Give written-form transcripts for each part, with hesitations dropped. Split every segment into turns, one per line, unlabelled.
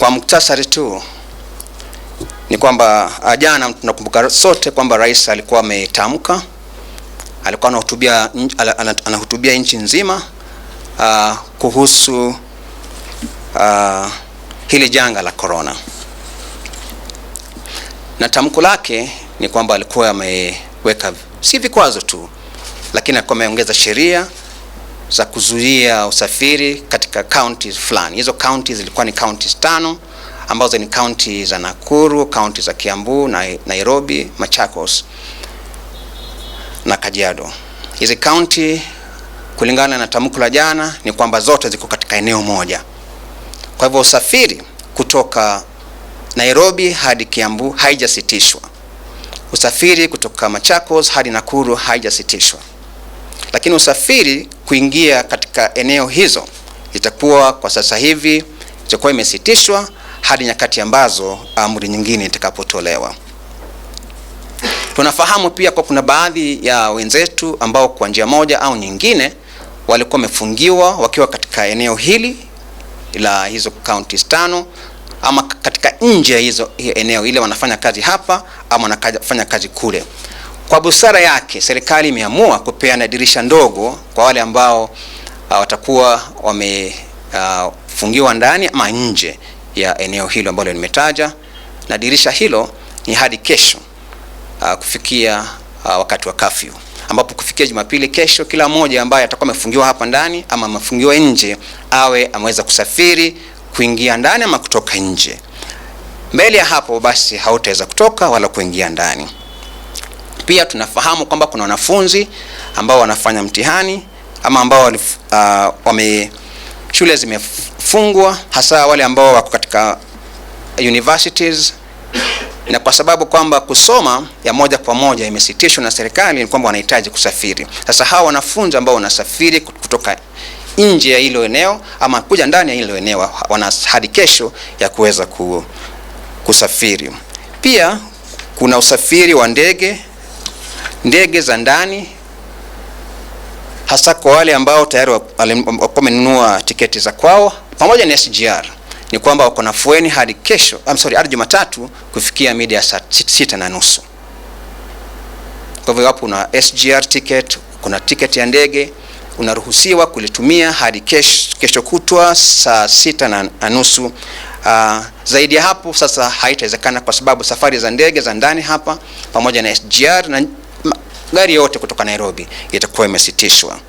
Kwa muktasari tu ni kwamba jana tunakumbuka sote kwamba rais alikuwa ametamka, alikuwa anahutubia nchi nzima kuhusu hili janga la corona. Na tamko lake ni kwamba alikuwa ameweka si vikwazo tu, lakini alikuwa ameongeza sheria za kuzuia usafiri katika counties fulani. Hizo counties zilikuwa ni counties 5 ambazo ni county za Nakuru, county za Kiambu, Nairobi, Machakos na Kajiado. Hizi county kulingana na tamko la jana ni kwamba zote ziko katika eneo moja. Kwa hivyo usafiri kutoka Nairobi hadi Kiambu haijasitishwa. Usafiri kutoka Machakos hadi Nakuru haijasitishwa. Lakini usafiri kuingia katika eneo hizo itakuwa kwa sasa hivi itakuwa imesitishwa hadi nyakati ambazo amri nyingine itakapotolewa. Tunafahamu pia kwa kuna baadhi ya wenzetu ambao kwa njia moja au nyingine walikuwa wamefungiwa wakiwa katika eneo hili la hizo counties 5 ama katika nje ya hizo eneo ile, wanafanya kazi hapa ama wanafanya kazi kule. Kwa busara yake serikali imeamua kupeana dirisha ndogo kwa wale ambao watakuwa wamefungiwa ndani ama nje ya eneo hilo ambalo nimetaja, na dirisha hilo ni hadi kesho kufikia wakati wa curfew, ambapo kufikia Jumapili kesho kila mmoja ambaye atakuwa amefungiwa hapa ndani ama amefungiwa nje awe ameweza kusafiri kuingia ndani ama kutoka nje. Mbele ya hapo basi hautaweza kutoka wala kuingia ndani. Pia tunafahamu kwamba kuna wanafunzi ambao wanafanya mtihani ama ambao shule zimefungwa, hasa wale ambao wako katika universities, na kwa sababu kwamba kusoma ya moja kwa moja imesitishwa na serikali, ni kwamba wanahitaji kusafiri. Sasa hawa wanafunzi ambao wanasafiri kutoka nje ya hilo eneo ama kuja ndani ya hilo eneo wana hadi kesho ya kuweza kusafiri. Pia kuna usafiri wa ndege za ndani, hasa kwa wale ambao tayari wamenunua tiketi za kwao pamoja na SGR. Ni kwamba wako na fueni hadi kesho, hadi Jumatatu kufikia mida ya saa 6:30. Kwa hivyo hapo una SGR ticket, kuna ticket ya ndege, unaruhusiwa kulitumia hadi kesho kutwa saa 6:30. Zaidi ya hapo sasa haitawezekana, kwa sababu safari za ndege za ndani hapa pamoja na SGR na gari yote kutoka Nairobi itakuwa imesitishwa.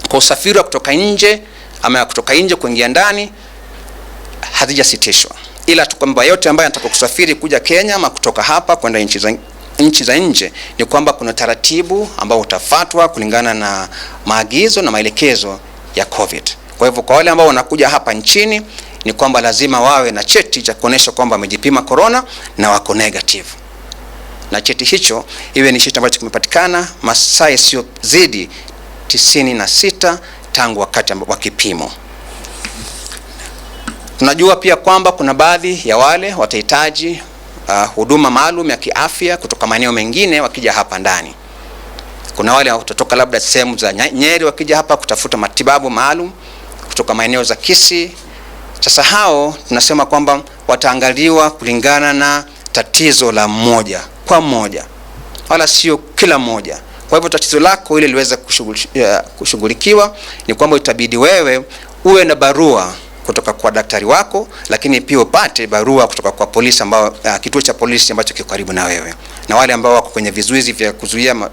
Kwa usafiri wa kutoka nje ama kutoka nje kuingia ndani hazijasitishwa, ila tu kwamba yote ambayo anataka kusafiri kuja Kenya ama kutoka hapa kwenda nchi za nje ni kwamba kuna taratibu ambao utafuatwa kulingana na maagizo na maelekezo ya COVID. Kwa hivyo kwa wale ambao wanakuja hapa nchini ni kwamba lazima wawe na cheti cha kuonesha kwamba wamejipima corona na wako negative. Na cheti hicho iwe ni cheti ambacho kimepatikana masaa yasiyozidi 96 tangu wakati wa kipimo. Tunajua pia kwamba kuna baadhi ya wale watahitaji huduma maalum ya kiafya kutoka maeneo mengine wakija hapa ndani. Kuna wale watatoka labda sehemu za Nyeri wakija hapa kutafuta matibabu maalum kutoka maeneo za Kisii. Sasa hao tunasema kwamba wataangaliwa kulingana na tatizo la mmoja kwa mmoja, wala sio kila mmoja. Kwa hivyo tatizo lako ile liweze kushughulikiwa ni kwamba itabidi wewe uwe na barua kutoka kwa daktari wako, lakini pia upate barua kutoka kwa polisi ambao kituo cha polisi ambacho kiko karibu na wewe. Na wale ambao wako kwenye vizuizi vya kuzuia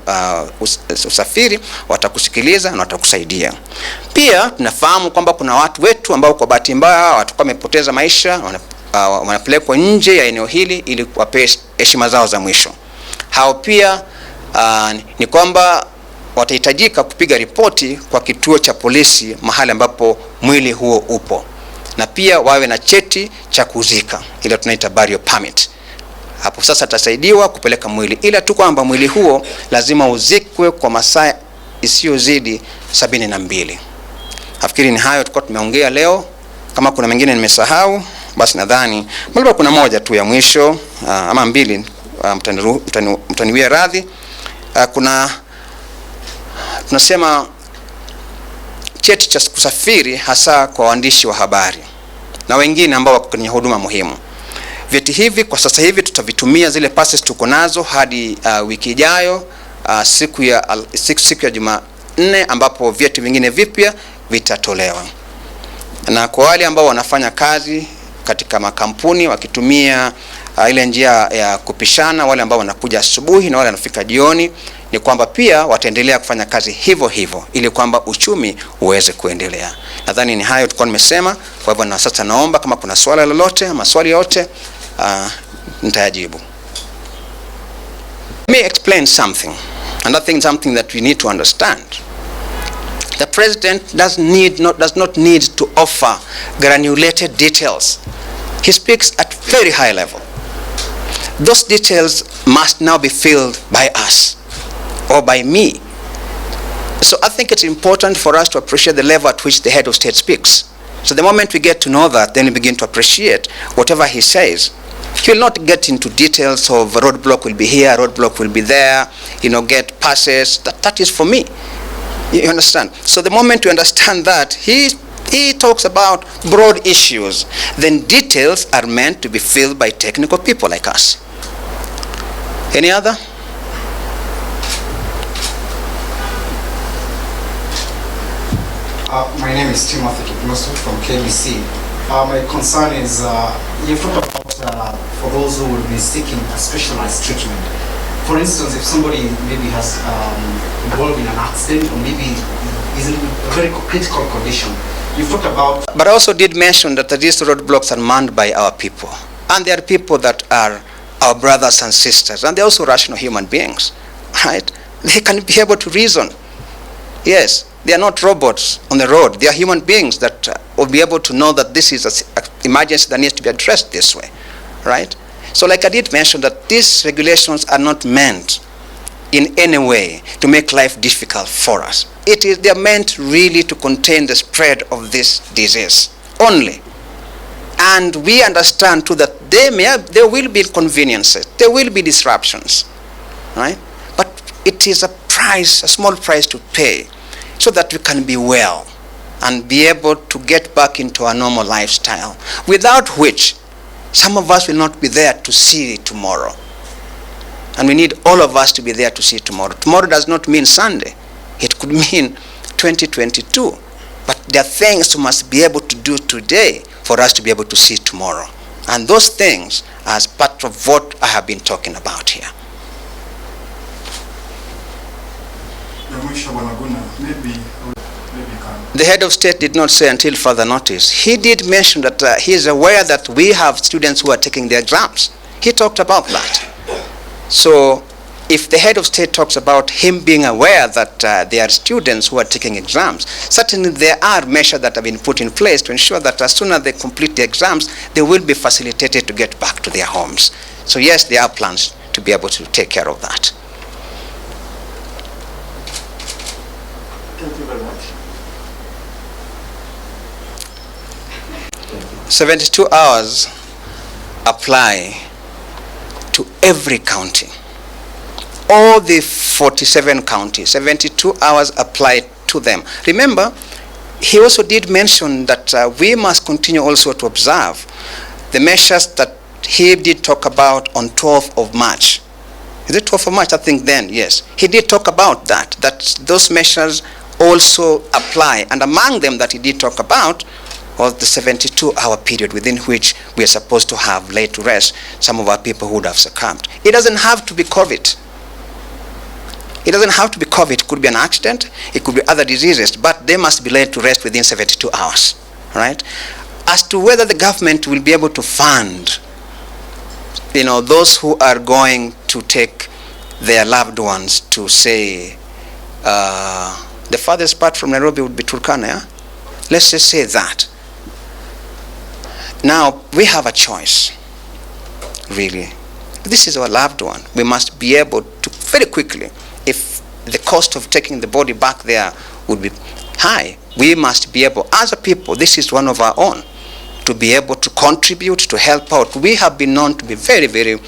usafiri watakusikiliza na watakusaidia. Pia tunafahamu kwamba kuna watu wetu ambao kwa bahati mbaya watakuwa wamepoteza maisha, wanapelekwa nje ya eneo hili ili kuwape heshima zao za mwisho. Hao pia ni kwamba watahitajika kupiga ripoti kwa kituo cha polisi mahali ambapo mwili huo upo, na pia wawe na cheti cha kuzika, ile tunaita burial permit. Hapo sasa atasaidiwa kupeleka mwili, ila tu kwamba mwili huo lazima uzikwe kwa masaa isiyozidi 72. Nafikiri ni hayo tulikuwa tumeongea leo. Kama kuna mengine nimesahau basi nadhani labda kuna moja tu ya mwisho ama mbili, mtaniwia radhi. Tunasema cheti cha kusafiri hasa kwa waandishi wa habari. na wengine ambao wako kwenye huduma muhimu. Vyeti hivi kwa sasa hivi tutavitumia, zile passes tuko nazo hadi wiki ijayo, siku ya Jumanne, ambapo vyeti vingine vipya vitatolewa. Na kwa wale ambao wanafanya kazi katika makampuni wakitumia ile njia ya kupishana, wale ambao wanakuja asubuhi na wale wanafika jioni, ni kwamba pia wataendelea kufanya kazi hivyo hivyo ili kwamba uchumi uweze kuendelea. Nadhani ni hayo tulikuwa nimesema. Kwa hivyo na sasa naomba kama kuna swali lolote ama maswali yote nitayajibu. Let me explain something. And I think something that we need to understand. The president does not need to offer granulated details. He speaks at very high level. Those details must now be filled by us or by me. So I think it's important for us to appreciate the level at which the head of state speaks. So the moment we get to know that, then we begin to appreciate whatever he says. He will not get into details of roadblock will be here, roadblock will be there, get passes. That is for me. You understand? So the moment you understand that, he talks about broad issues. Then details are meant to be filled by technical people like us. Any other?
My name is Timothy Kipimoso from KBC. My concern is, you've talked about for those who will be seeking a specialized treatment. For instance, if somebody maybe has involved in an accident or maybe is in a very critical condition, you've talked about...
But I also did mention that these roadblocks are manned by our people. And they are people that are our brothers and sisters. And they're also rational human beings, right? They can be able to reason. Yes, they are not robots on the road. They are human beings that will be able to know that this is an emergency that needs to be addressed this way, right? So like I did mention that these regulations are not meant in any way to make life difficult for us. They are meant really to contain the spread of this disease only. And we understand too that there will be inconveniences, there will be disruptions, right? But it is a price, a small price to pay, so that we can be well and be able to get back into our normal lifestyle, without which some of us will not be there to see tomorrow. And we need all of us to be there to see tomorrow. Tomorrow does not mean Sunday. It could mean 2022. But there are things we must be able to do today for us to be able to see tomorrow. And those things are as part of what I have been talking about here. The head of state did not say until further notice. He did mention that he is aware that we have students who are taking their exams. He talked about that. So if the head of state talks about him being aware that there are students who are taking exams, certainly there are measures that have been put in place to ensure that as soon as they complete the exams, they will be facilitated to get back to their homes. So yes, there are plans to be able to take care of that.
Thank you very much.
72 hours apply to every county. All the 47 counties, 72 hours apply to them. Remember, he also did mention that we must continue also to observe the measures that he did talk about on 12th of March. Is it 12th of March? I think then, yes. He did talk about that those measures also apply. And among them that he did talk about was the 72-hour period within which we are supposed to have laid to rest some of our people who would have succumbed. It doesn't have to be COVID. It doesn't have to be COVID. It could be an accident. It could be other diseases. But they must be laid to rest within 72 hours. Right? As to whether the government will be able to fund those who are going to take their loved ones to, say, the farthest part from Nairobi would be Turkana. Yeah? Let's just say that. Now, we have a choice, really. This is our loved one. We must be able to very quickly, if the cost of taking the body back there would be high, we must be able, as a people, this is one of our own, to be able to contribute, to help out. We have been known to be very, very,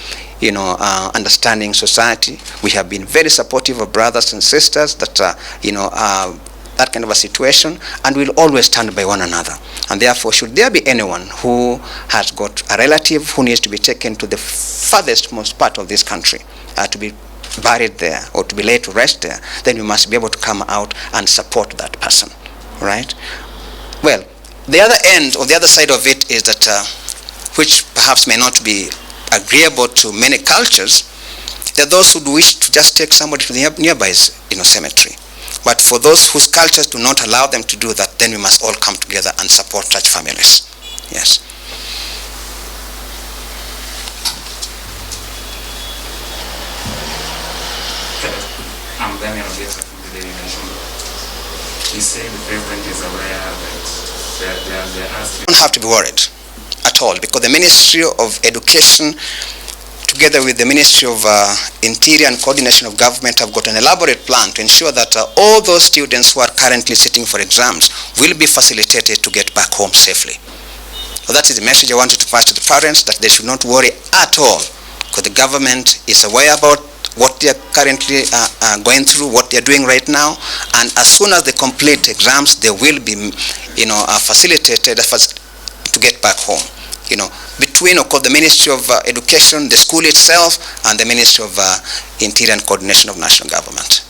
understanding society. We have been very supportive of brothers and sisters that, that kind of a situation, and we'll always stand by one another. And therefore, should there be anyone who has got a relative who needs to be taken to the farthest most part of this country to be buried there or to be laid to rest there, then we must be able to come out and support that person, right? Well, the other end or the other side of it is that, which perhaps may not be agreeable to many cultures, there are those who wish to just take somebody to the nearby cemetery. But for those whose cultures do not allow them to do that, then we must all come together and support such families. Yes.
I'm Daniel Ogeta from the Daily Nation. You say the president is aware that they're asking.
You don't have to be worried at all, because the Ministry of Education, together with the Ministry of Interior and Coordination of Government, have got an elaborate plan to ensure that all those students who are currently sitting for exams will be facilitated to get back home safely. So that is the message I wanted to pass to the parents, that they should not worry at all, because the government is aware about what they are currently going through, what they are doing right now, and as soon as they complete exams, they will be, facilitated to get back home. Between, of course, the Ministry of Education, the school itself, and the Ministry of Interior and Coordination of National Government.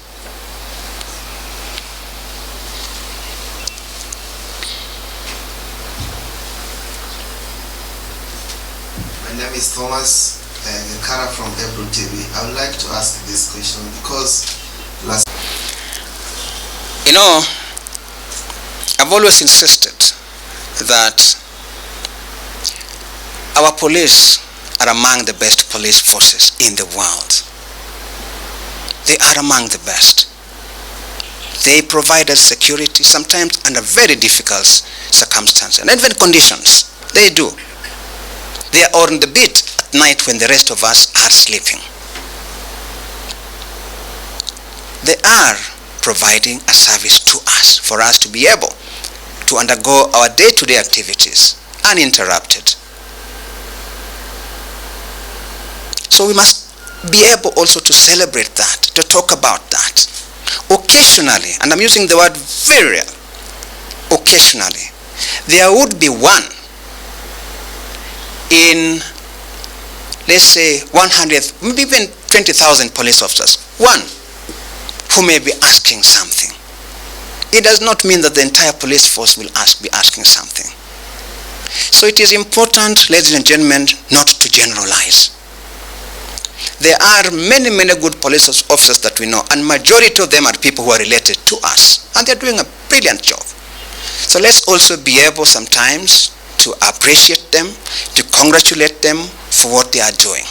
My name is Thomas Nkara from Ebro TV. I would like to ask this question because
I've always insisted that our police are among the best police forces in the world. They are among the best. They provide us security, sometimes under very difficult circumstances and even conditions. They do. They are on the beat at night when the rest of us are sleeping. They are providing a service to us, for us to be able to undergo our day-to-day activities uninterrupted. So we must be able also to celebrate that, to talk about that. Occasionally, and I'm using the word very occasionally, there would be one in, let's say, 100, maybe even 20,000 police officers, one who may be asking something. It does not mean that the entire police force will be asking something. So it is important, ladies and gentlemen, not to generalize. There are many, many good police officers that we know, and majority of them are people who are related to us, and they're doing a brilliant job. So let's also be able sometimes to appreciate them, to congratulate them for what they are doing.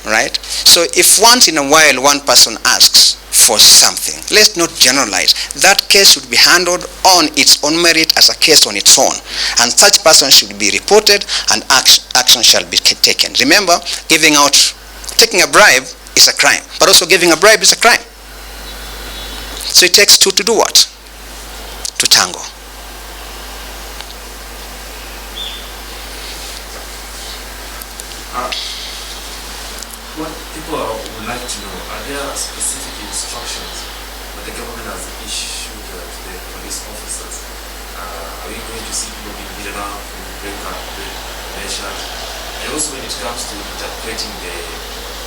Right? So if once in a while one person asks for something, let's not generalize. That case should be handled on its own merit as a case on its own. And such person should be reported and action shall be taken. Remember, taking a bribe is a crime, but also giving a bribe is a crime. So it takes two to do what? To tango.
What people would like to know, are there specific instructions that the government has issued to the police officers? Are we going to see people being beaten up for break measures? And also when it comes to interpreting the